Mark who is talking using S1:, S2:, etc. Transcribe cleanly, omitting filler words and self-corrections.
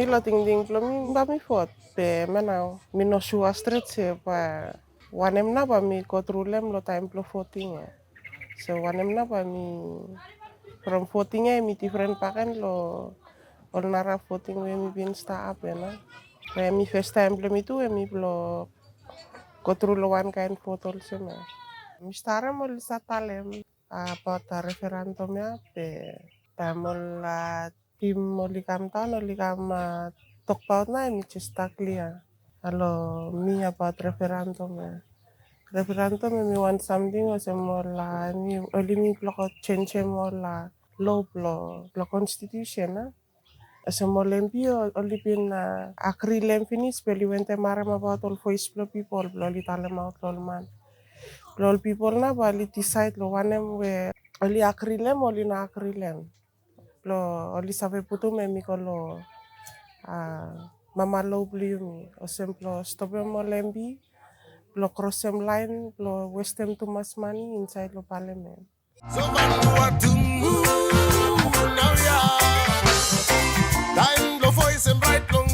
S1: Mi lo ting ting plo mi ba mi fot pe menau. Mi no shua street se pa wanem na ba mi kotrulem lo time plo voting ya. So wanem na ba mi from voting mi different pakan lo ol nara voting we mi bin sta up ya na. Kayak mi first time plo mi tu mi plo kotrulo wan kain fotol sema. Mi stara mo lisa talem about referendum ya pe tamol tim mo likam taon o likam tok paut na mi chista clear. Alo mi about referendum ya. Referendum mi want something o se mo la mi oli mi ploko change mo la law lo constitution na. Ase mo lempi o oli pin akri lempinis peli wente maram about all voice plo people plo li talem out lol man. Lol people na bali decide lo wanem we oli akrilem oli na akrilem. Lo oli save putu me mi kolo mama low bliumi. O semplo stopem mo lembi lo crossem line lo wastem too much money inside lo parliament.
S2: So man what to move now yeah. Time lo voice and right long